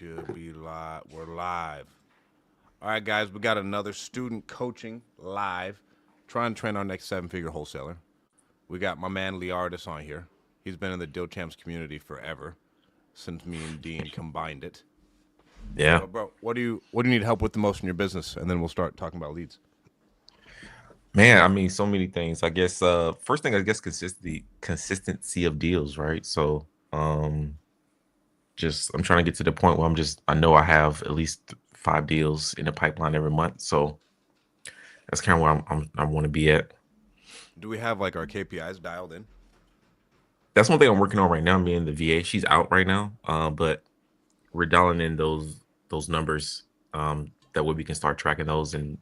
should be live. We're live. All right, guys, we got another student coaching live. Trying to train our next seven-figure wholesaler. We got my man Liardis on here. He's been in the Deal Champs community forever, since me and Dean combined it. Yeah, So, bro, what do you need help with the most in your business? And then we'll start talking about leads. man. I mean, so many things. I guess first thing, I guess consistency of deals, right? So just I'm trying to get to the point where I know I have at least 5 deals in the pipeline every month. So that's kind of where I want to be at. Do we have like our KPIs dialed in? That's one thing I'm working on right now. Me and the VA, she's out right now, but we're dialing in those numbers. That way we can start tracking those, and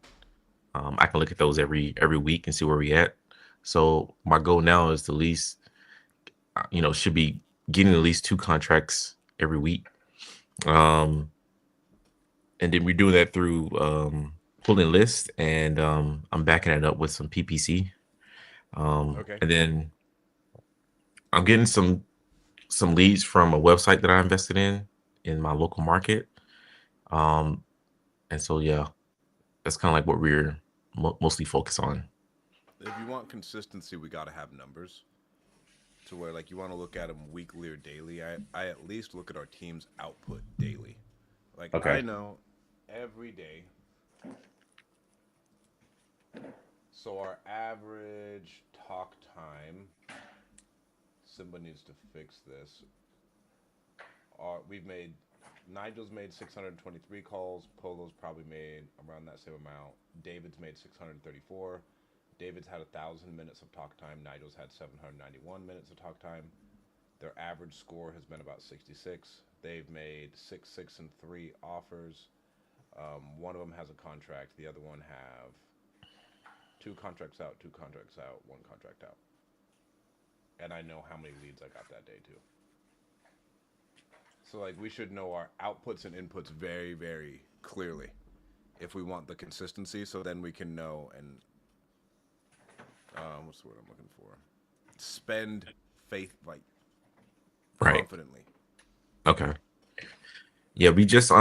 I can look at those every week and see where we at. So my goal now is to at least, should be getting at least 2 contracts every week. Um, and then we're doing that through pulling lists, and I'm backing it up with some PPC. Okay. And then I'm getting some leads from a website that I invested in my local market. Um, and so yeah, that's kind of like what we're mostly focused on. If you want consistency, we got to have numbers to where like you want to look at them weekly or daily. I at least look at our team's output daily. Like I Okay. know every day. So our average talk time. Simba needs to fix this. We've made Nigel's made 623 calls. Polo's probably made around that same amount. David's made 634. David's had 1,000 minutes of talk time. Nigel's had 791 minutes of talk time. Their average score has been about 66. They've made six, and three offers. One of them has a contract. The other one have two contracts out, one contract out. And I know how many leads I got that day too. So like we should know our outputs and inputs very, very clearly if we want the consistency. So then we can know and what's the word I'm looking for? Spend faith like Right. confidently. Okay. Yeah, we just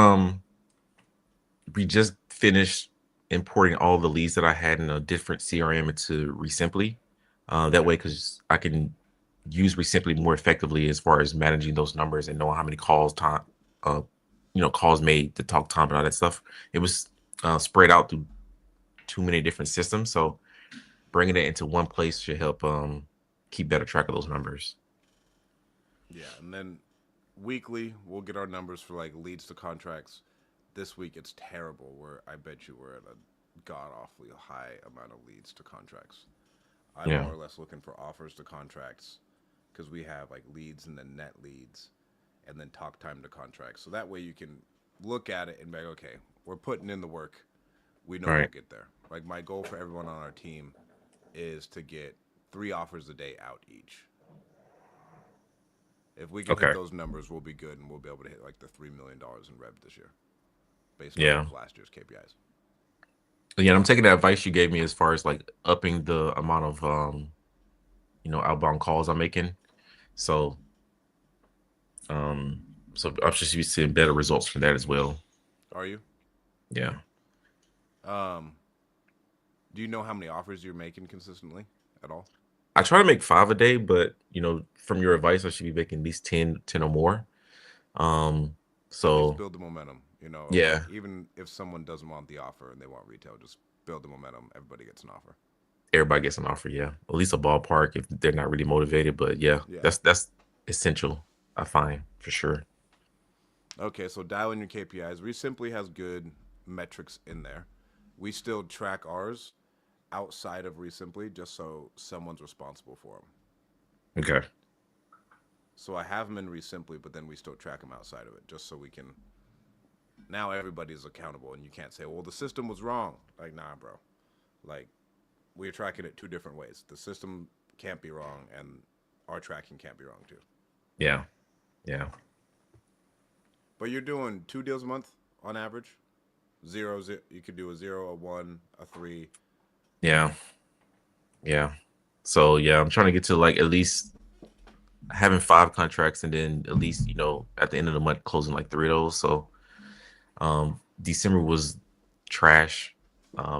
finished importing all the leads that I had in a different CRM into Resimply. That Okay. way, because I can use Resimply more effectively as far as managing those numbers and knowing how many uh, calls made, the talk time, and all that stuff. It was spread out through too many different systems, so bringing it into one place should help keep better track of those numbers. Yeah, and then weekly we'll get our numbers for like leads to contracts. This week it's terrible. Where I bet you we're at a god awfully high amount of leads to contracts. I'm Yeah. more or less looking for offers to contracts because we have like leads and then net leads and then talk time to contracts. So that way you can look at it and be like, okay, we're putting in the work. We know we'll Right. get there. Like my goal for everyone on our team is to get 3 offers a day out each. If we can hit Okay. those numbers, we'll be good and we'll be able to hit like the $3 million in rev this year based off Yeah. of last year's KPIs. Yeah, I'm taking the advice you gave me as far as like upping the amount of outbound calls I'm making. So um so I should be seeing better results from that as well. Are you? Yeah. Um, do you know how many offers you're making consistently at all? I try to make 5 a day, but from your advice, I should be making at least 10 or more. Um, At least so build the momentum, of like yeah, even if someone doesn't want the offer and they want retail, just build the momentum. Everybody gets an offer. everybody gets an offer. Yeah, at least a ballpark if they're not really motivated. But yeah, Yeah. that's essential. I find for sure. Okay, so dial in your KPIs. Simply has good metrics in there. We still track ours outside of Resimply just so someone's responsible for them. Okay. So I have them in Resimply, but then we still track them outside of it just so we can. Now everybody's accountable, and you can't say, "Well, the system was wrong." Like, nah, bro. Like, we're tracking it two different ways. The system can't be wrong, and our tracking can't be wrong too. Yeah. Yeah. But you're doing 2 deals a month on average. Zero, you could do a zero, a one, a three. Yeah. Yeah. So yeah, I'm trying to get to like at least having 5 contracts, and then at least at the end of the month closing like 3 of those. So December was trash.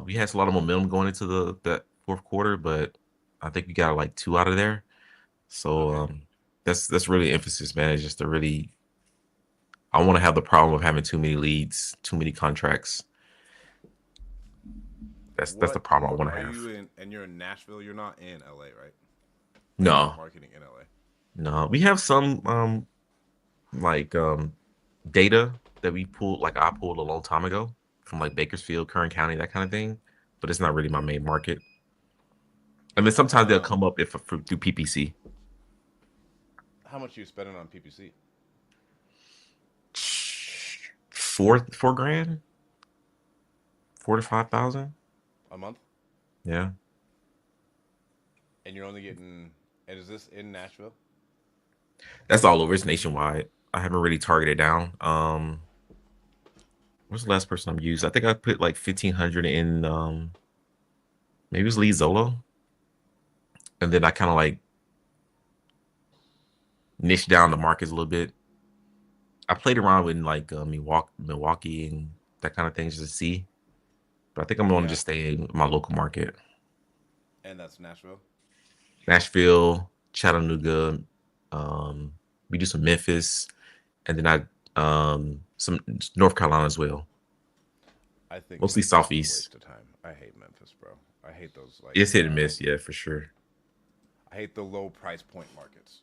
We had a lot of momentum going into the that fourth quarter, but I think we got like two out of there. So Okay. that's really emphasis, man. Is just to really, I want to have the problem of having too many leads, too many contracts. That's the problem I want to Are have. you in? And you're in Nashville. You're not in LA, right? Like you're not No, marketing in LA. no, we have some like data that we pulled, like I pulled a long time ago from like Bakersfield, Kern County, that kind of thing. But it's not really my main market. And then sometimes they'll come Um, up if through PPC. how much are you spending on PPC 4 grand, 4 to 5 thousand. a month? Yeah, And you're only getting. And is this in Nashville? that's all over. It's nationwide. I haven't really targeted down. What's the last person I've used? I think I put like 1,500 in. Maybe it was Lee Zolo, and then I kind of like niche down the markets a little bit. I played around with like Milwaukee and that kind of thing just to see. But I think I'm going to Yeah, just stay in my local market. and that's Nashville. Nashville, Chattanooga. Um, we do some Memphis, and then I some North Carolina as well. I think Mostly Memphis is a Southeast. waste of time. I hate Memphis, bro. I hate those It's hit and miss, yeah, for sure. I hate the low price point markets.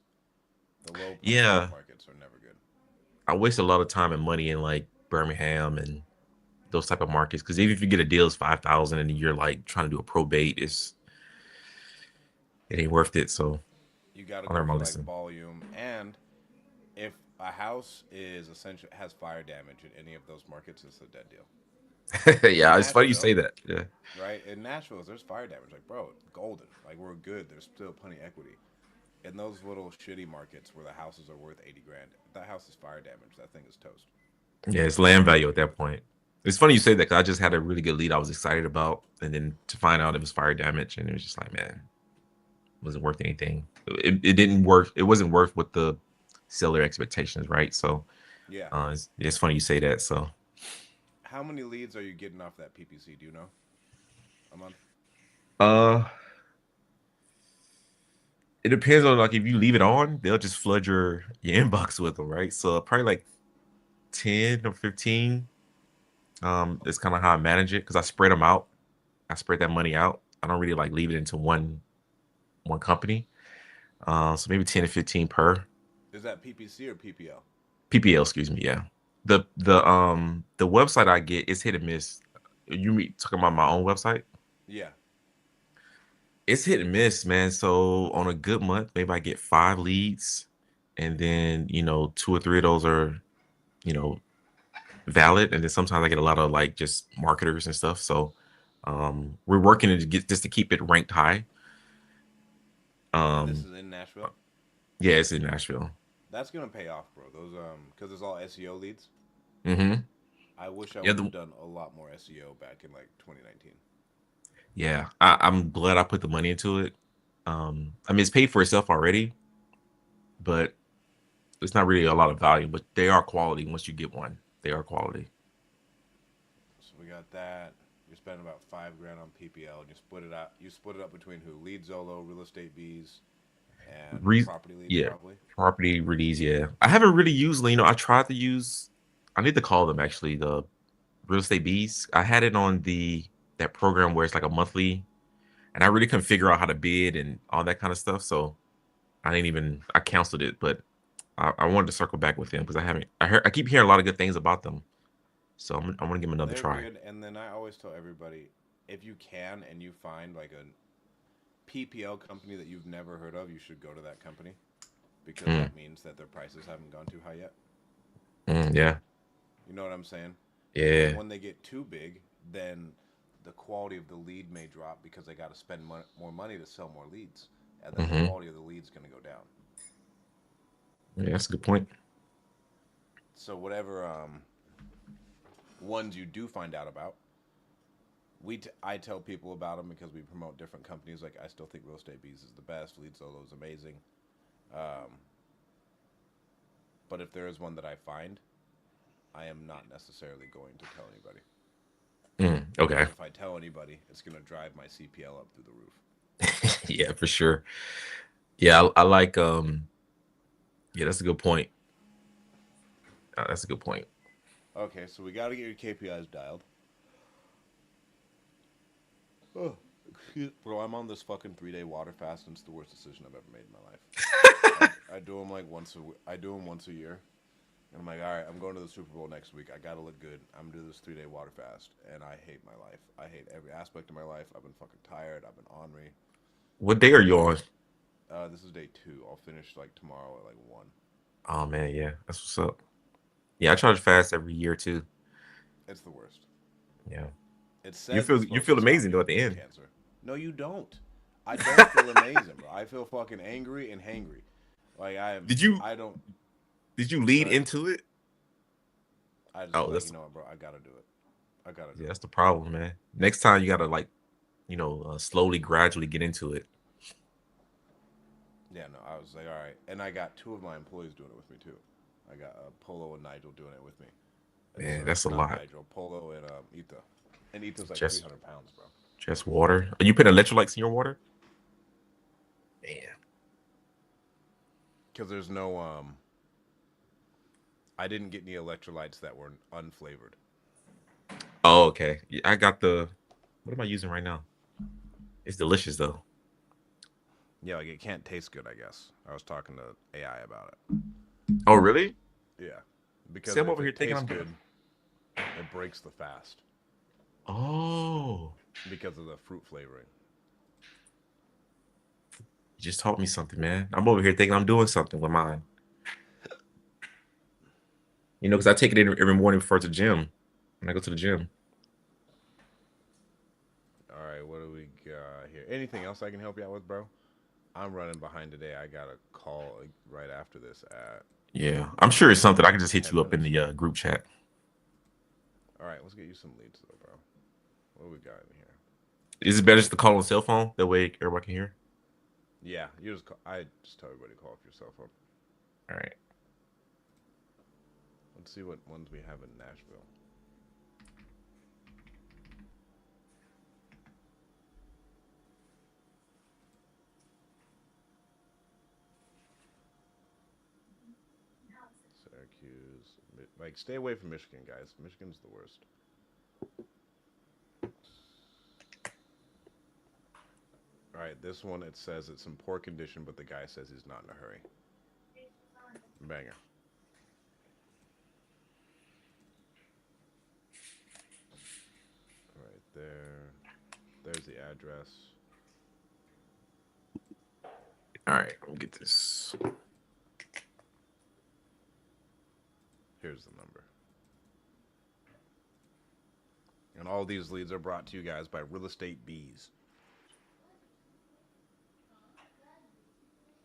The low price point Yeah, markets are never good. I waste a lot of time and money in like Birmingham and those type of markets because even if you get a deal, it's 5,000, and you're like trying to do a probate, it ain't worth it. So You got to I go learned my for like lesson. volume, and if a house is essentially has fire damage in any of those markets, it's a dead deal. In Yeah, it's funny you say Nashville, that. Yeah. right? In Nashville, if there's fire damage, like bro, golden. Like we're good. There's still plenty of equity. In those little shitty markets where the houses are worth 80 grand, if that house is fire damage, that thing is toast. Yeah, it's land value at that point. It's funny you say that because I just had a really good lead I was excited about, and then to find out it was fire damage, and it was just like, man, it wasn't worth anything. It didn't work. It wasn't worth what the seller expectations, right? So Yeah. it's funny you say that. So How many leads are you getting off that PPC? Do you know? A month? uh, it depends on like if you leave it on, they'll just flood your inbox with them, right? So probably like 10 or 15. It's kind of how I manage it because I spread them out. I spread that money out. I don't really like leave it into one company. So maybe 10 to 15 per Is that PPC or PPL? PPL. Excuse me. Yeah. The website I get is hit and miss. Talking about my own website? Yeah. It's hit and miss, man. So on a good month, maybe I get 5 leads, and then 2 or 3 of those are you know valid, and then sometimes I get a lot of like just marketers and stuff. So we're working to get just to keep it ranked high. And this Um, is in Nashville? yeah, it's in Nashville. That's gonna pay off, bro. Those because it's all SEO leads. Hmm. I wish I Yeah, would have done a lot more SEO back in like 2019. yeah. I'm glad I put the money into it. I mean, it's paid for itself already, but it's not really a lot of value. But they are quality. Once you get one, they are quality. So we got that. You're spending about 5 grand on PPL, and you split it out. You split it up between who? Lead Zolo, real estate bees, and Re- property leads, yeah, probably. property release. Yeah, I haven't really used Lino. I tried to use. I need to call them actually. The real estate bees. I had it on the that program where it's like a monthly, and I really couldn't figure out how to bid and all that kind of stuff. So I canceled it, but I wanted to circle back with them because I keep hearing a lot of good things about them. So I want to give them another They're try. good, and then I always tell everybody, if you can and you find like a PPL company that you've never heard of, you should go to that company because Mm, that means that their prices haven't gone too high yet. yeah, You know what I'm saying? Because yeah. when they get too big, then the quality of the lead may drop because they got to spend more money to sell more leads, and then the Hmm. quality of the lead's going to go down. Yeah, that's a good point. So whatever ones you do find out about, I tell people about them because we promote different companies. Like I still think Real Estate Bees is the best. Lead Solo is amazing. Um, but if there is one that I find, I am not necessarily going to tell anybody Okay. because if I tell anybody, it's gonna drive my CPL up through the roof. Yeah, for sure. Yeah, I like yeah, that's a good point. That's a good point. Okay, so we got to get your KPIs dialed. Oh, bro, I'm on this fucking 3 day water fast, and it's the worst decision I've ever made in my life. I do them like I do them once a year, and I'm like, all right, I'm going to the Super Bowl next week. I gotta look good. I'm gonna do this 3 day water fast, and I hate my life. I hate every aspect of my life. I've been fucking tired. I've been ornery. What day are you on? This is day 2. I'll finish like tomorrow at like 1. Oh man, yeah, that's what's up. Yeah, I try to fast every year too. It's the worst. Yeah, It you says feel it's you supposed to feel stop amazing you though at from the getting end. cancer. No, you don't. I don't feel amazing, bro. I feel fucking angry and hangry. Like I am. Did you I don't. did you lead Go ahead. into it? I just Oh, was like, that's you know what, bro? I gotta do it. I gotta do yeah, it. that's the problem, man. Next time you gotta like slowly, gradually get into it. Yeah, no. I was like, all right, and I got 2 of my employees doing it with me too. I got Polo and Nigel doing it with me. It's Man, that's a not lot. Nigel, Polo and Ita, and Ita's like Just 300 pounds, bro. just water. Are you putting electrolytes in your water? Man. Because there's no I didn't get any electrolytes that were unflavored. Oh, okay. Yeah, I got the. What am I using right now? It's delicious though. Yeah, like it can't taste good. I guess I was talking to AI about it. Oh, really? Yeah, See, because I'm if over here it thinking tastes I'm. good, it breaks the fast Oh, because of the fruit flavoring. you just taught me something, man. I'm over here thinking I'm doing something with mine. Because I take it in every morning before the gym. When I go to the gym. All right, what do we got here? Anything else I can help you out with, bro? I'm running behind today. I got a call like, right after this at Yeah, I'm sure it's something. I can just hit 10 you up in minutes. the group chat. All right, let's get you some leads though, bro. What do we got in here? Is it better just to call on cell phone? That way everybody can hear. Yeah, you just call, I just tell everybody to call off your cell phone. All right. Let's see what ones we have in Nashville. Syracuse. Like, stay away from Michigan, guys. Michigan's the worst. All right, this one it says it's in poor condition, but the guy says he's not in a hurry. Banger. Right there. There's the address. All right. Let me get this. Here's the number. And all these leads are brought to you guys by Real Estate Bees.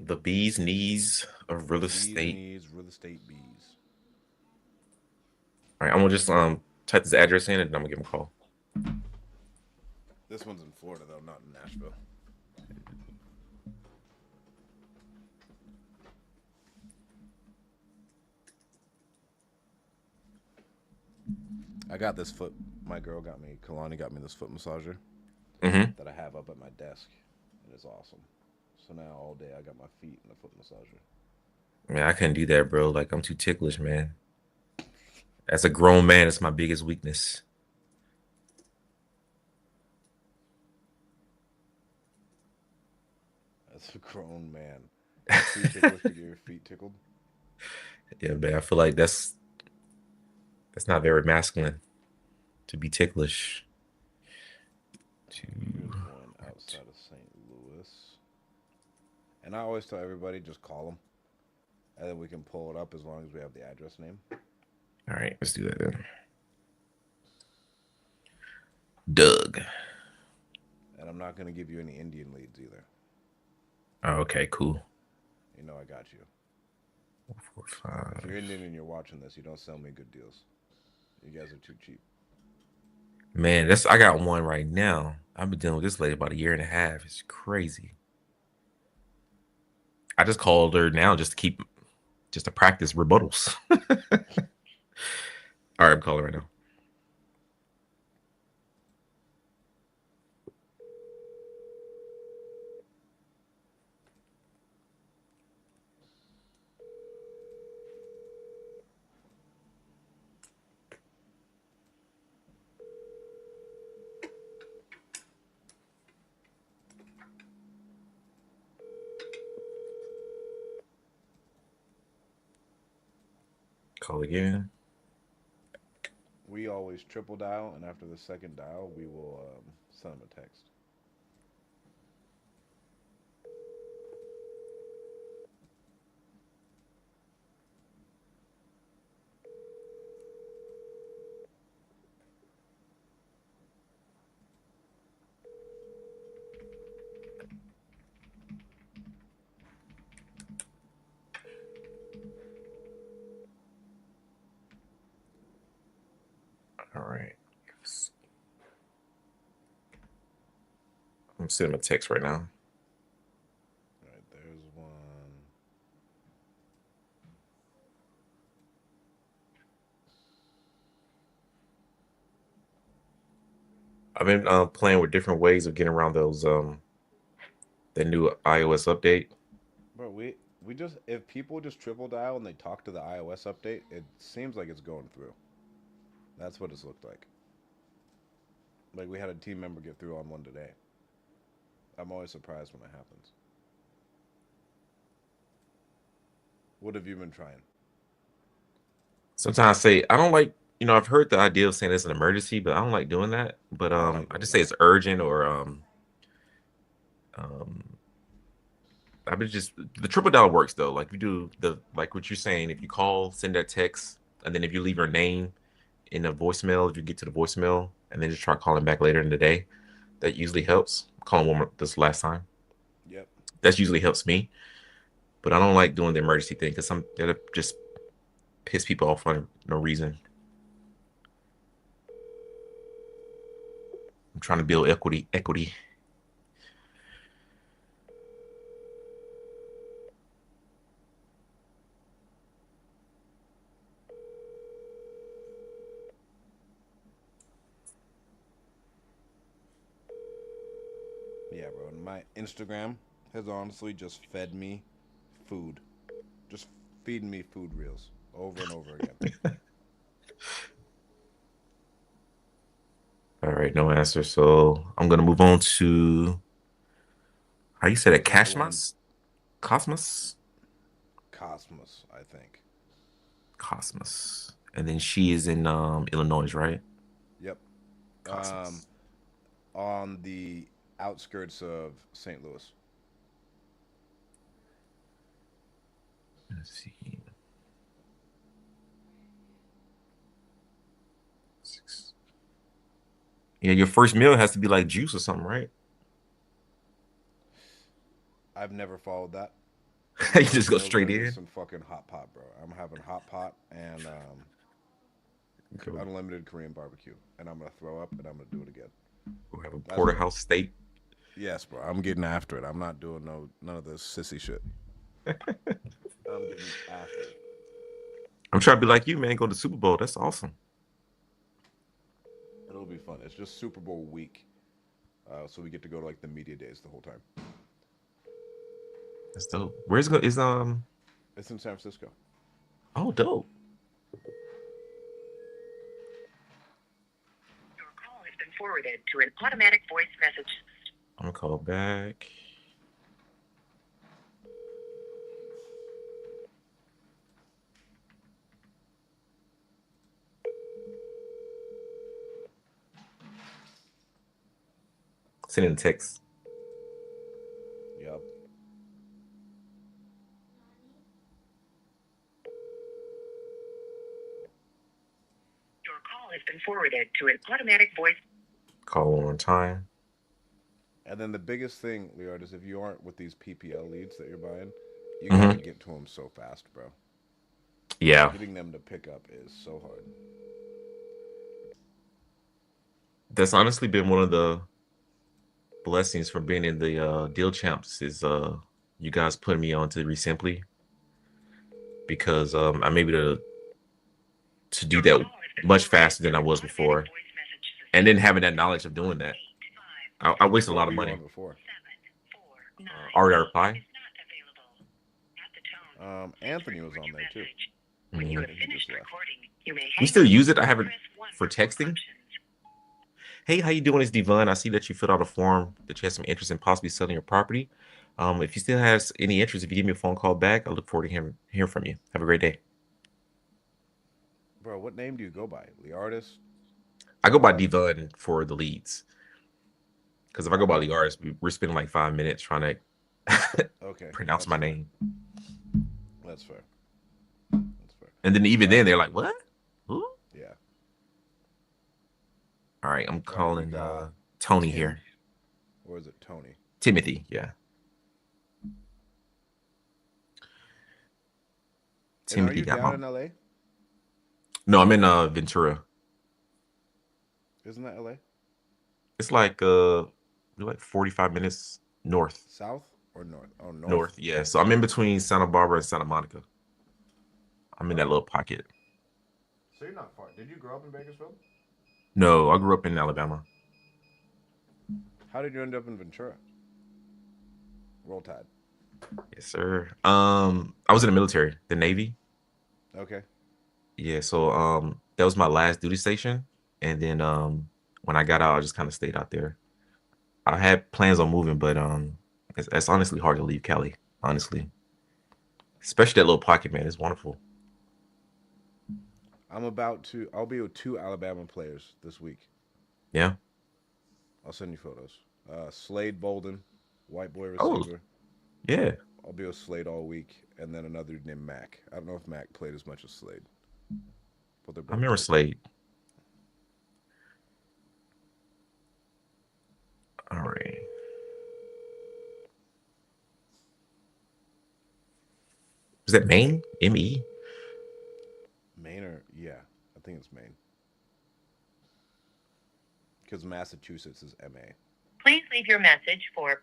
The bee's knees of real Bees estate. Knees Real Estate Bees. All right. I'm gonna just type this address in and then I'm gonna give him a call. This one's in Florida though, not in Nashville. I got this foot. My girl got me. Kalani got me this foot massager Mm-hmm. that I have up at my desk, and it's awesome. So now all day I got my feet in the foot massager. Man, I couldn't do that, bro. Like I'm too ticklish, man. As a grown man, it's my biggest weakness. As a grown man, you're too ticklish to get your feet tickled. Yeah, man. I feel like that's not very masculine to be ticklish. To Here's one outside of St. Louis, and I always tell everybody just call them, and then we can pull it up as long as we have the address name. All right, let's do that then. Doug. And I'm not gonna give you any Indian leads either. Oh, okay, cool. You know I got you. 4, If you're 5. Indian and you're watching this, you don't sell me good deals. You guys are too cheap. Man, that's I got one right now. I've been dealing with this lady about a year and a half. It's crazy. I just called her now just to practice rebuttals. All right, I'm calling right now. Call again. We always triple dial, and after the second dial, we will send them a text. All right. I'm sending him a text right now. All right, there's one. I've been playing with different ways of getting around those the new iOS update. Bro, we just if people just triple dial and they talk to the iOS update, it seems like it's going through. That's what it's looked like. Like we had a team member get through on one today. I'm always surprised when that happens. What have you been trying? Sometimes I say I don't like, I've heard the idea of saying it's an emergency, but I don't like doing that. But I don't like I doing just say that. it's urgent or um I've been just the triple dial works though. Like you do the like what you're saying, if you call, send that text, and then if you leave your name in the voicemail, if you get to the voicemail and then just try calling back later in the day, that usually helps. Calling one more this last time. Yep. That usually helps me. But I don't like doing the emergency thing because some that'll just piss people off for no reason. I'm trying to build equity. Yeah, bro. And my Instagram has honestly just fed me food. Just feeding me food reels over and over again. All right, no answer. So I'm gonna move on to how you said it, There's another one, Cashmas, Cosmos, Cosmos, I think. Cosmos, and then she is in Illinois, right? Yep. Um, Cosmos. on the outskirts of St. Louis. Let's see. Six. Yeah, your first meal has to be like juice or something, right? I've never followed that. You My just first go meal is straight gonna be in. some fucking hot pot, bro. I'm having hot pot and Go, unlimited Korean barbecue, and I'm gonna throw up, and I'm gonna do it again. go have a That's what. porterhouse steak. Yes, bro. I'm getting after it. I'm not doing none of this sissy shit. I'm getting after it. I'm trying to be like you, man. Go to Super Bowl. That's awesome. It'll be fun. It's just Super Bowl week, so we get to go to like the media days the whole time. That's dope. Where's go is It's in San Francisco. oh dope. Your call has been forwarded to an automatic voice message. I'm gonna call back. Sending a text. Yep. Your call has been forwarded to an automatic voice. Call one more time. And then the biggest thing, Leard, is if you aren't with these PPL leads that you're buying, you gotta Hmm. get to them so fast, bro. Yeah, Getting them to pick up is so hard. that's honestly been one of the blessings from being in the deal champs is you guys putting me on to Resimply because I'm able to do Your that. call has much faster than I was before. And then having that knowledge of doing that, I wasted a What lot were of you money. on before? Already reply. Anthony was on there too. When you Mhm. have He just finished left. recording, you may We hang still up use it. I or have it press 1 for more texting. options. Hey, how you doing? It's Devon. I see that you filled out a form that you have some interest in possibly selling your property. If you still has any interest, if you give me a phone call back, I look forward to hearing from you. Have a great day. Bro, what name do you go by? Leardis? I go by What? Devon for the leads. Because if I go by Okay. Liaris, we're spending like 5 minutes trying to Okay. pronounce That's my fair. name. That's fair. That's fair. And then even All right. then they're like, what? Who? Yeah. All right, I'm All right. We calling got Tony Tim, here. or is it Tony? Timothy, yeah. And are Timothy you got down my. in LA? No, I'm in Ventura. Isn't that LA? It's like 45 minutes north. South or north? Oh, north. North, yeah. So I'm in between Santa Barbara and Santa Monica. I'm in that little pocket. So you're not far. Did you grow up in Bakersfield? No, I grew up in Alabama. How did you end up in Ventura? Roll Tide. Yes, sir. I was in the military, the Navy. Okay. Yeah, so that was my last duty station. And then when I got out, I just kind of stayed out there. I had plans on moving, but it's honestly hard to leave Cali, honestly. Especially that little pocket, man. It's wonderful. I'll be with two Alabama players this week. Yeah. I'll send you photos. Slade Bolden, white boy Oh, receiver. yeah. I'll be with Slade all week. And then another named Mac. I don't know if Mac played as much as Slade, but they're I both remember good. Slade. All right. Was that Maine? M-E? Maine or, yeah, I think it's Maine. Because Massachusetts is MA. Please leave your message for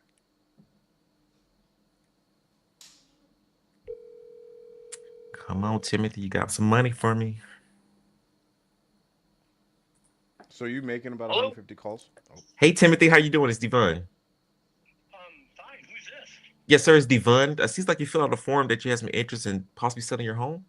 Come on, Timothy. You got some money for me. So you making about Hello? 150 calls? Oh, Hey, Timothy. How you doing? It's Devon. Fine. Who's this? Yes, sir. It's Devon. It seems like you filled out a form that you have some interest in possibly selling your home.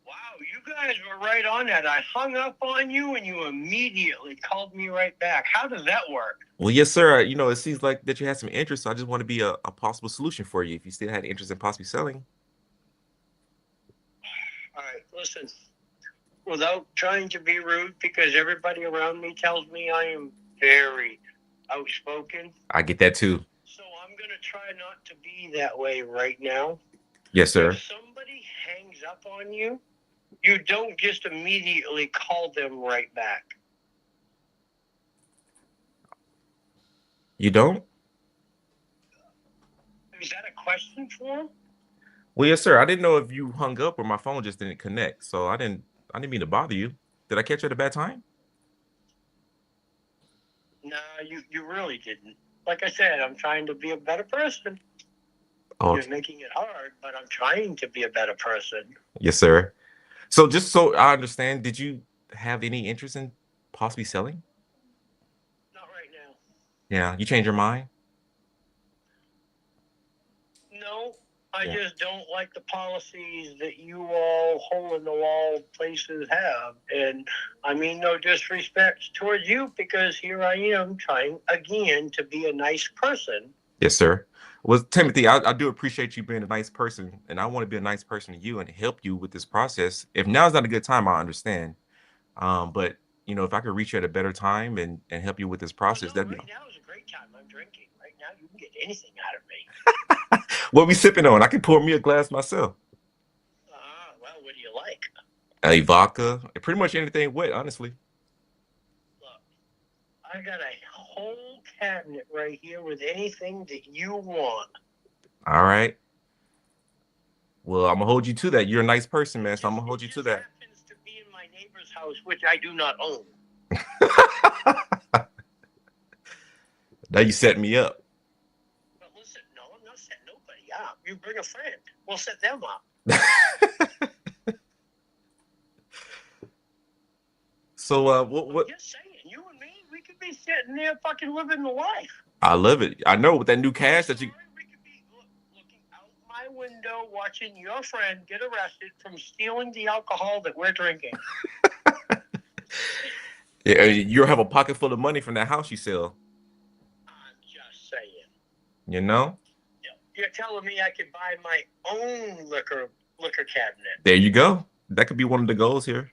Wow, you guys were right on that. I hung up on you and you immediately called me right back. How does that work? Well, yes, sir. You know, it seems like that you had some interest, so I just want to be a possible solution for you if you still had interest in possibly selling. All right, listen. Without trying to be rude, because everybody around me tells me I am very outspoken. I get that too. So I'm going to try not to be that way right now. Yes, sir. If somebody hangs up on you, you don't just immediately call them right back. You don't? Is that a question for him? Well, yes, sir. I didn't know if you hung up or my phone just didn't connect, so I didn't mean to bother you. Did I catch you at a bad time? No, you really didn't. Like I said, I'm trying to be a better person. Oh, You're making it hard, but I'm trying to be a better person. yes, sir. So just so I understand, did you have any interest in possibly selling? Not right now. Yeah, you changed your mind? No, I Yeah. just don't like the policies that you all hole in the wall places have. And I mean no disrespect towards you, because here I am trying again to be a nice person. Yes, sir. Well, Timothy, I do appreciate you being a nice person, and I want to be a nice person to you and help you with this process. If now's not a good time, I understand. But you know, if I could reach you at a better time and help you with this Well, process, no, that'd be right now is a great time. I'm drinking. Right now you can get anything out of me. what we sipping on. I can pour me a glass myself. Well, what do you like? A vodka, pretty much anything wet, honestly. Look, I got a whole cabinet right here with anything that you want. All right. Well, I'm gonna hold you to that. You're a nice person, man, so I'm gonna hold you It to just that. happens to be in my neighbor's house, which I do not own. Now you set me up. But listen, no, I'm not setting nobody up. You bring a friend, we'll set them up. So what? Just saying, you and me, we could be sitting there fucking living the life. I love it. I know with that new cash that you. We could be looking out my window, watching your friend get arrested from stealing the alcohol that we're drinking. Yeah, you'll have a pocket full of money from that house you sell. I'm just saying. You know. You're telling me I could buy my own liquor cabinet. There you go. That could be one of the goals here.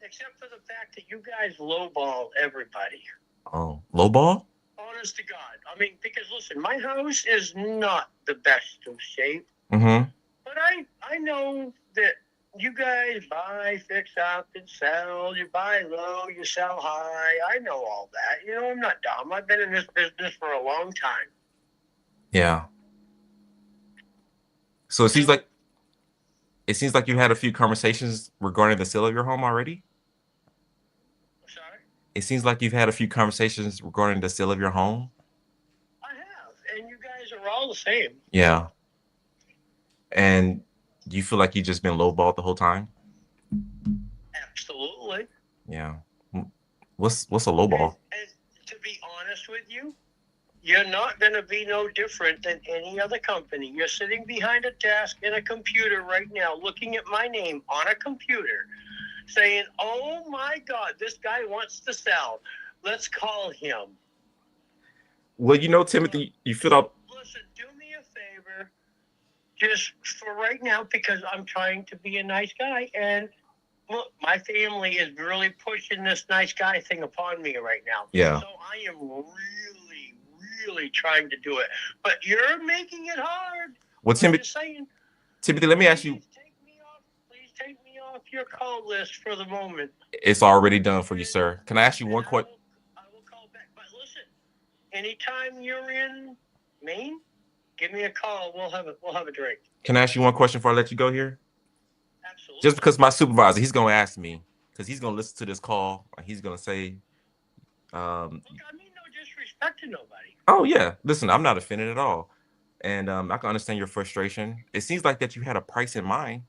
Except for the fact that you guys lowball everybody. Oh, low ball? Honest to God. I mean, because listen, my house is not the best of shape. Mm-hmm. But I know that you guys buy, fix up, and sell. You buy low, you sell high. I know all that. You know, I'm not dumb. I've been in this business for a long time. Yeah. So it seems like you had a few conversations regarding the sale of your home already. Sorry? It seems like you've had a few conversations regarding the sale of your home. I have, and you guys are all the same. Yeah. And do you feel like you've just been lowballed the whole time? Absolutely. Yeah. What's a lowball? And to be honest with you, you're not going to be no different than any other company. You're sitting behind a desk in a computer right now, looking at my name on a computer, saying, oh my God, this guy wants to sell. Let's call him. Well, you know, Timothy, you filled out. Listen, do me a favor, just for right now, because I'm trying to be a nice guy. And look, my family is really pushing this nice guy thing upon me right now. Yeah. So I am really trying to do it. But you're making it hard. Well, Timothy, let me ask you. Please take me off your call list for the moment. It's already done for you, sir. Can I ask you one question? I will call back. But listen, anytime you're in Maine, give me a call. We'll have a drink. Can I ask you one question before I let you go here? Absolutely. Just because my supervisor, he's going to ask me, because he's going to listen to this call, and he's going to say, Look, I mean no disrespect to nobody. Oh, yeah. Listen, I'm not offended at all. And I can understand your frustration. It seems like that you had a price in mind.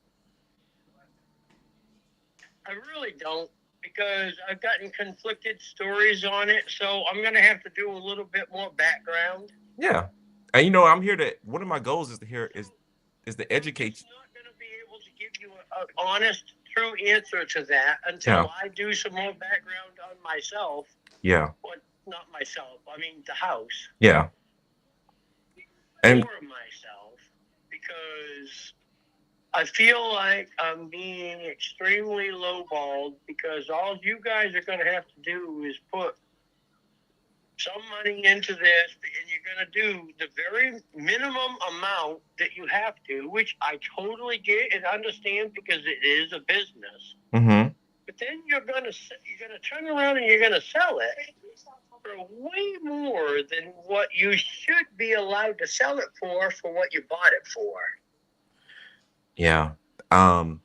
I really don't, because I've gotten conflicted stories on it, so I'm going to have to do a little bit more background. Yeah. And, you know, I'm here to, one of my goals is to educate. I'm not going to be able to give you an honest, true answer to that until I do some more background on myself. Yeah. Well, not myself. I mean, the house. Yeah. And for myself, because I feel like I'm being extremely lowballed, because all you guys are going to have to do is put some money into this, and you're going to do the very minimum amount that you have to, which I totally get and understand, because it is a business. Mm-hmm. But then you're going to turn around and you're going to sell it for way more than what you should be allowed to sell it for what you bought it for. Yeah. You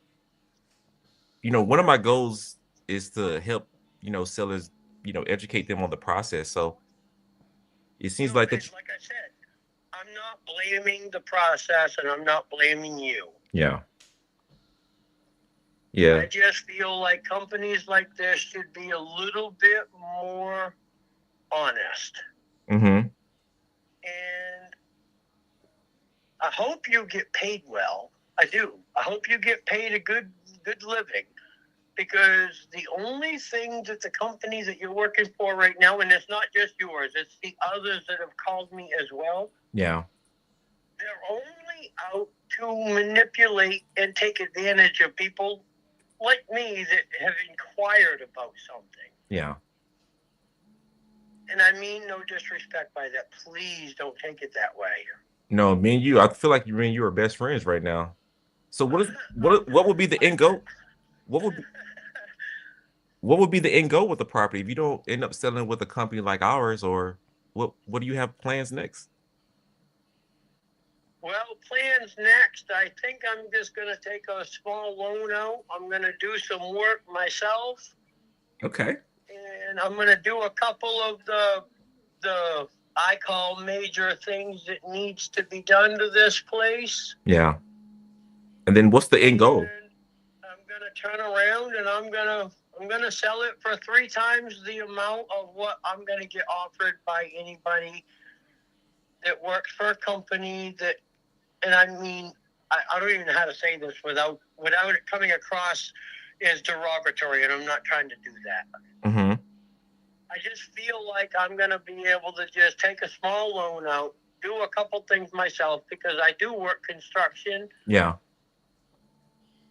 know, one of my goals is to help, you know, sellers, you know, educate them on the process. So it seems like that. Like I said, I'm not blaming the process, and I'm not blaming you. Yeah. Yeah. I just feel like companies like this should be a little bit more honest. Mm-hmm. And I hope you get paid well. I do. I hope you get paid a good living, because the only thing that the company that you're working for right now, and it's not just yours, it's the others that have called me as well. Yeah. They're only out to manipulate and take advantage of people like me that have inquired about something. Yeah. And I mean no disrespect by that. Please don't take it that way. No, me and you, I feel like me and you are best friends right now. So what would be the end goal? What would be the end goal with the property if you don't end up selling with a company like ours, or what do you have plans next? Well, plans next, I think I'm just going to take a small loan out. I'm going to do some work myself. Okay. And I'm going to do a couple of the I call major things that needs to be done to this place. Yeah. And then what's the end goal? And I'm going to turn around and I'm going to I'm going to sell it for 3 times the amount of what I'm going to get offered by anybody that works for a company that, and I mean, I don't even know how to say this without it coming across as derogatory, and I'm not trying to do that. Mm-hmm. I just feel like I'm going to be able to just take a small loan out, do a couple things myself, because I do work construction. Yeah.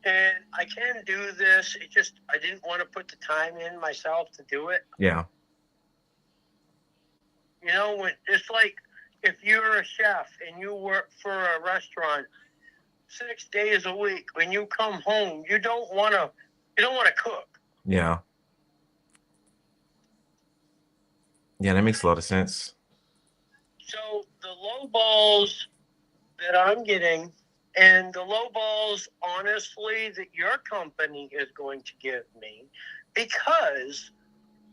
And I can do this. It just, I didn't want to put the time in myself to do it. Yeah. You know, when it's like if you're a chef and you work for a restaurant 6 days a week, when you come home, you don't want to cook. Yeah. Yeah, that makes a lot of sense. So the low balls that I'm getting, and the low balls, honestly, that your company is going to give me, because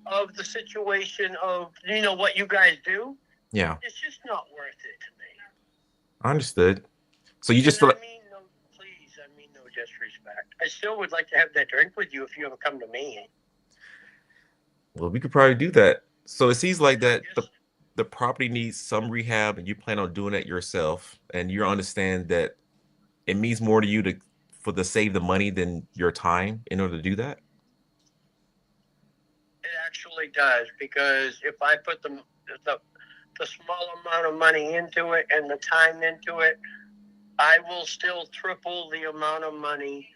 of the situation of, you know, what you guys do, Yeah. it's just not worth it to me. Understood. So you just And feel I like, mean, no, please, I mean no disrespect. I still would like to have that drink with you if you ever come to me. well, we could probably do that. So it seems like that Yes. the property needs some rehab and you plan on doing it yourself, and you understand that it means more to you to save the money than your time in order to do that. It actually does, because if I put the small amount of money into it and the time into it, I will still triple the amount of money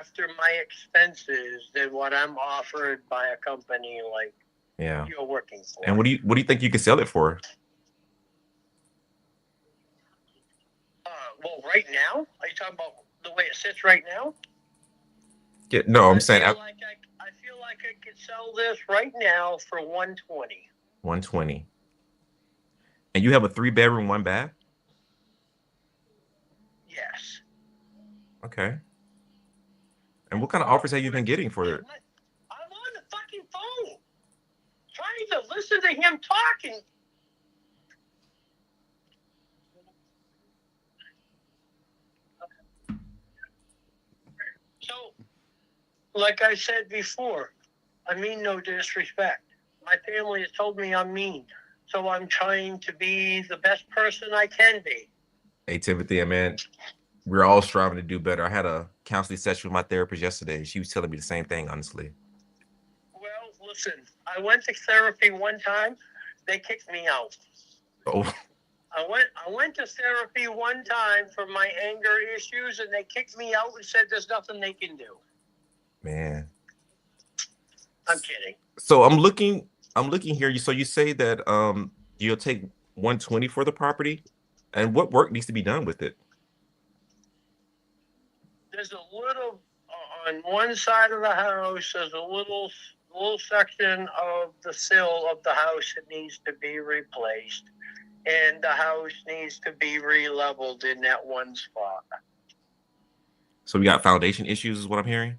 after my expenses than what I'm offered by a company like Yeah. you're working for. And what do you think you could sell it for? Well, right now, are you talking about the way it sits right now? Yeah, no, I'm I saying feel like I could sell this right now for 120. 120. And you have a 3-bedroom, 1 bath? Yes. Okay. And what kind of offers have you been getting for it? I'm on the fucking phone trying to listen to him talking. So, like I said before, I mean no disrespect. My family has told me I'm mean, so I'm trying to be the best person I can be. Hey, Timothy, man, we're all striving to do better. I had a counseling session with my therapist yesterday. She was telling me the same thing, honestly. Well, listen, I went to therapy one time. They kicked me out. Oh, I went to therapy one time for my anger issues, and they kicked me out and said there's nothing they can do. man. I'm kidding. So I'm looking here. So you say that you'll take 120 for the property, and what work needs to be done with it? There's a little on one side of the house. There's a little section of the sill of the house that needs to be replaced, and the house needs to be re-leveled in that one spot. So we got foundation issues, is what I'm hearing.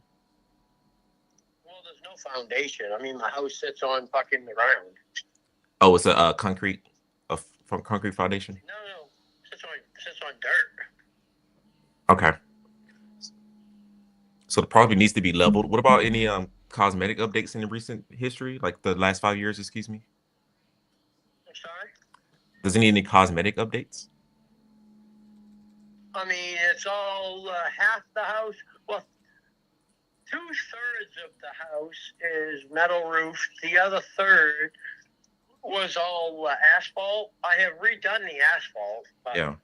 Well, there's no foundation. I mean, my house sits on fucking the ground. Oh, it's a concrete, from concrete foundation. No, sits on dirt. Okay. So the property needs to be leveled. What about any cosmetic updates in the recent history, like the last 5 years? Excuse me. I'm sorry. Does it need any cosmetic updates? I mean, it's all half the house. Well, 2/3 of the house is metal roof. The other third was all asphalt. I have redone the asphalt. But Yeah.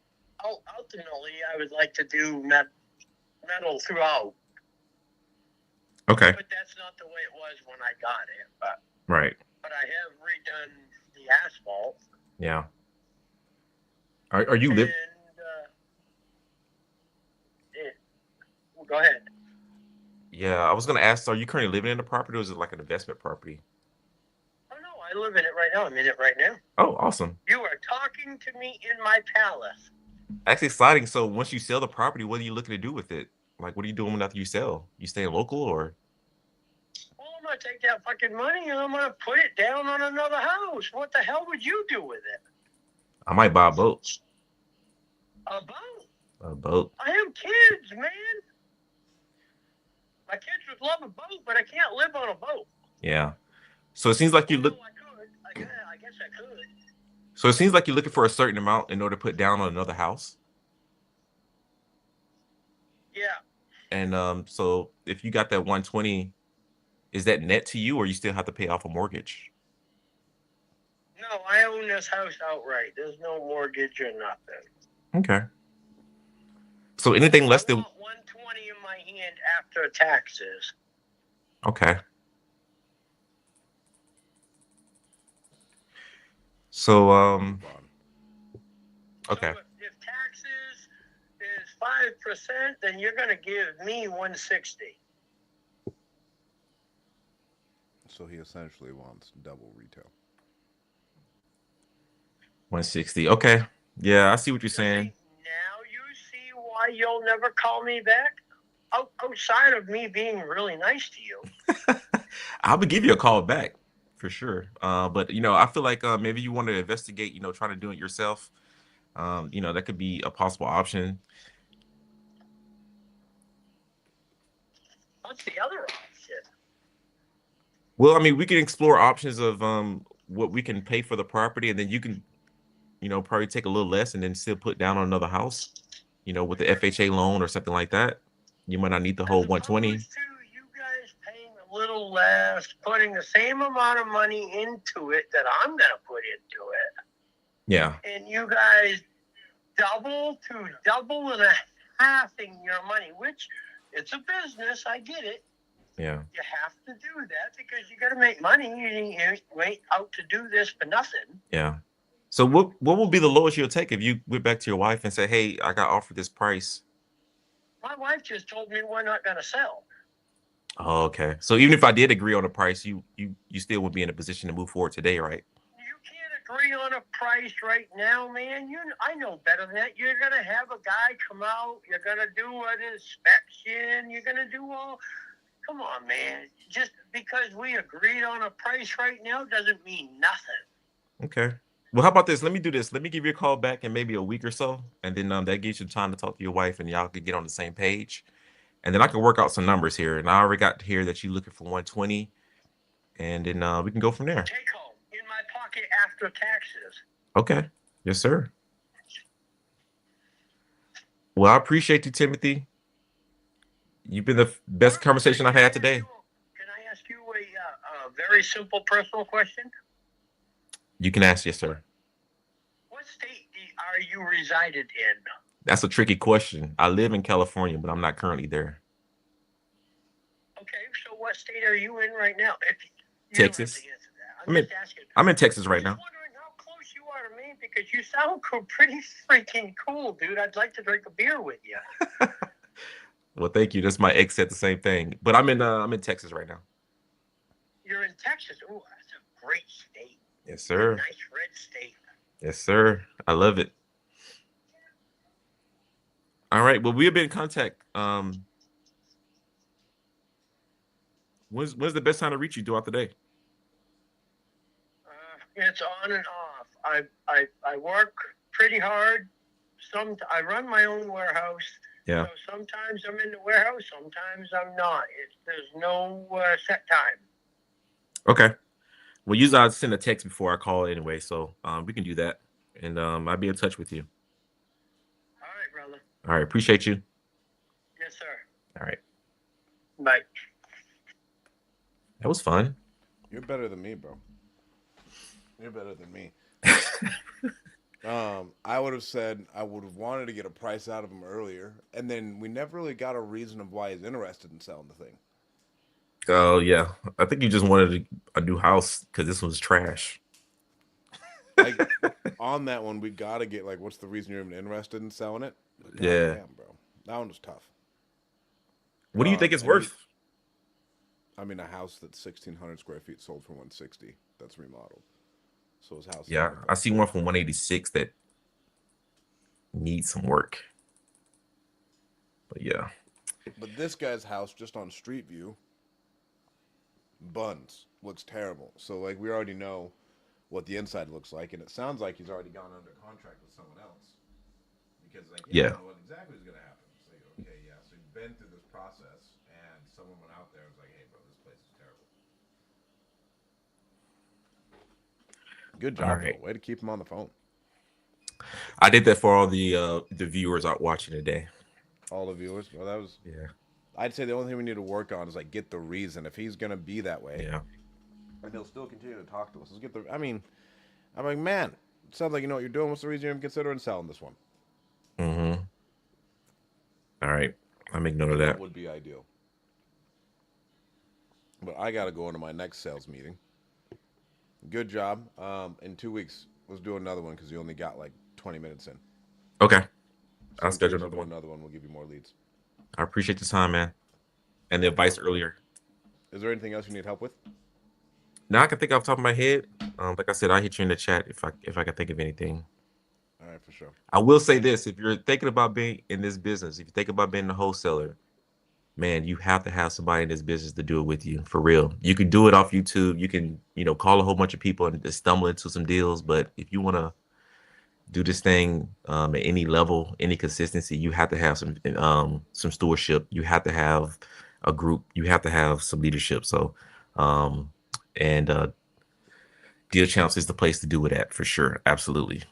ultimately, I would like to do metal throughout. Okay. But that's not the way it was when I got it. But Right. I have redone the asphalt. Yeah. Are you live? Well, go ahead. Yeah, I was gonna ask. Are you currently living in the property, or is it like an investment property? Oh no, I live in it right now. I'm in it right now. Oh, awesome. You are talking to me in my palace. That's exciting. So once you sell the property, what are you looking to do with it? Like, what are you doing after you sell? You staying local, or? Well, I'm gonna take that fucking money and I'm gonna put it down on another house. What the hell would you do with it? I might buy a boat. A boat? A boat. I have kids, man. My kids would love a boat, but I can't live on a boat. Yeah. So it seems like you Well, look. no, I could. I guess I could. So it seems like you're looking for a certain amount in order to put down on another house. Yeah. And so if you got that 120, is that net to you, or you still have to pay off a mortgage? No, I own this house outright. There's no mortgage or nothing. Okay. So anything less I than want 120 in my hand after taxes. okay. So Move on. okay. So if taxes is 5%, then you're gonna give me 160. So he essentially wants double retail. 160. Okay. Yeah, I see what you're See, saying. now you see why you'll never call me back? Outside of me being really nice to you. I would give you a call back for sure. But I feel like maybe you want to investigate, trying to do it yourself. That could be a possible option. What's the other option? Well, I mean, we can explore options of what we can pay for the property, and then you can, probably take a little less and then still put down on another house, with the FHA loan or something like that. You might not need the whole As 120. opposed to you guys paying a little less, putting the same amount of money into it that I'm gonna put into it. Yeah. And you guys double and a halving your money, which it's a business. I get it. Yeah. You have to do that because you got to make money. You wait out to do this for nothing. Yeah. So what will be the lowest you'll take if you went back to your wife and said, "Hey, I got offered this price"? My wife just told me we're not going to sell. Oh, okay. So even if I did agree on a price, you still would be in a position to move forward today, right? You can't agree on a price right now, man. I know better than that. You're going to have a guy come out. You're going to do an inspection. You're going to do all. Come on, man. Just because we agreed on a price right now doesn't mean nothing. Okay. Well, how about this? Let me do this. Let me give you a call back in maybe a week or so, and then that gives you time to talk to your wife, and y'all could get on the same page. And then I can work out some numbers here. And I already got to hear that you're looking for 120, and then we can go from there. Take home in my pocket after taxes. Okay. Yes, sir. Well, I appreciate you, Timothy. You've been the best conversation I've had today. Can I ask you a very simple personal question? You can ask, yes, sir. What state are you resided in? That's a tricky question. I live in California, but I'm not currently there. Okay, so what state are you in right now? If you Texas. Don't have to answer that. Just asking. I'm in Texas right now. I'm just wondering how close you are to me because you sound pretty freaking cool, dude. I'd like to drink a beer with you. Well, thank you. That's my ex said the same thing. But I'm in Texas right now. You're in Texas. Oh, that's a great state. Yes, sir. A nice red state. Yes, sir. I love it. All right. Well, we'll be in contact. When's the best time to reach you throughout the day? It's on and off. I work pretty hard. I run my own warehouse. Yeah. So sometimes I'm in the warehouse, sometimes I'm not. There's no set time. Okay. Well, usually I'll send a text before I call anyway, so we can do that, and I'll be in touch with you. All right, brother. All right. Appreciate you. Yes, sir. All right. Bye. That was fun. You're better than me, bro. You're better than me. I would have wanted to get a price out of him earlier, and then we never really got a reason of why he's interested in selling the thing. Oh yeah, I think you just wanted a new house because this one's trash. Like on that one, we gotta get like, what's the reason you're even interested in selling it? But Yeah, damn, bro, that one was tough. What do you think it's worth? I mean, a house that's 1,600 square feet sold for 160. That's remodeled. So his house. Yeah, I see one from 186 that needs some work. But yeah. But this guy's house, just on Street View, buns, looks terrible. So like we already know what the inside looks like, and it sounds like he's already gone under contract with someone else. Because like I don't know what exactly is gonna happen. So okay, yeah. So you've been through this process, and someone went out there and was like, "Hey, bro, this place is terrible." Good job, All right. though. Way to keep him on the phone. I did that for all the viewers out watching today. All the viewers. Well, that was. Yeah. I'd say the only thing we need to work on is like get the reason if he's gonna be that way. Yeah. And he'll still continue to talk to us. Let's get the. I mean, I'm like, man, it sounds like you know what you're doing. What's the reason you're even considering selling this one? Mm-hmm. All right. I make note of that. Would be ideal. But I gotta go into my next sales meeting. Good job. In 2 weeks, let's do another one because you only got like 20 minutes in. Okay. So I'll in 2 schedule weeks, we'll another do one. another one. We'll give you more leads. I appreciate the time, man, and the advice earlier. Is there anything else you need help with? Now I can think off the top of my head. Like I said, I'll hit you in the chat if I can think of anything. All right, for sure. I will say this: if you're thinking about being in this business, if you think about being a wholesaler, man, you have to have somebody in this business to do it with you for real. You can do it off YouTube. You can, call a whole bunch of people and just stumble into some deals. But if you want to do this thing at any level, any consistency, you have to have some stewardship. You have to have a group. You have to have some leadership. So, and Deal Champs is the place to do it at for sure. Absolutely,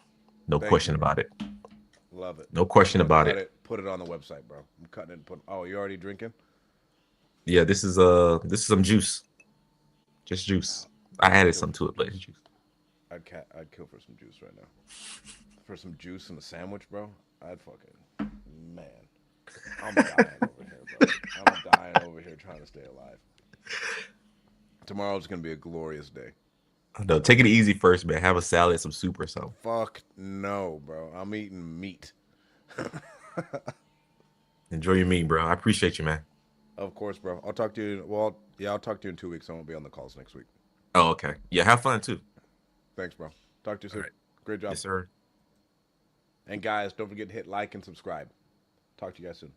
no Thank question you. about it. Love it. No question I'm gonna about cut it. Put it on the website, bro. I'm cutting it and putting. Oh, you already drinking? Yeah, this is some juice, just juice. I added some to it, but it's juice. I'd kill for some juice right now. For some juice in a sandwich, bro. I'd fucking man. I'm dying over here, bro. I'm dying over here trying to stay alive. Tomorrow's gonna be a glorious day. No, take it easy first, man. Have a salad, some soup or something. Fuck no, bro. I'm eating meat. Enjoy your meat, bro. I appreciate you, man. Of course, bro. I'll talk to you. Well, yeah, I'll talk to you in 2 weeks. I won't be on the calls next week. Oh, okay. Yeah, have fun too. Thanks, bro. Talk to you soon. right. Great job. Yes, sir. And guys, don't forget to hit like and subscribe. Talk to you guys soon.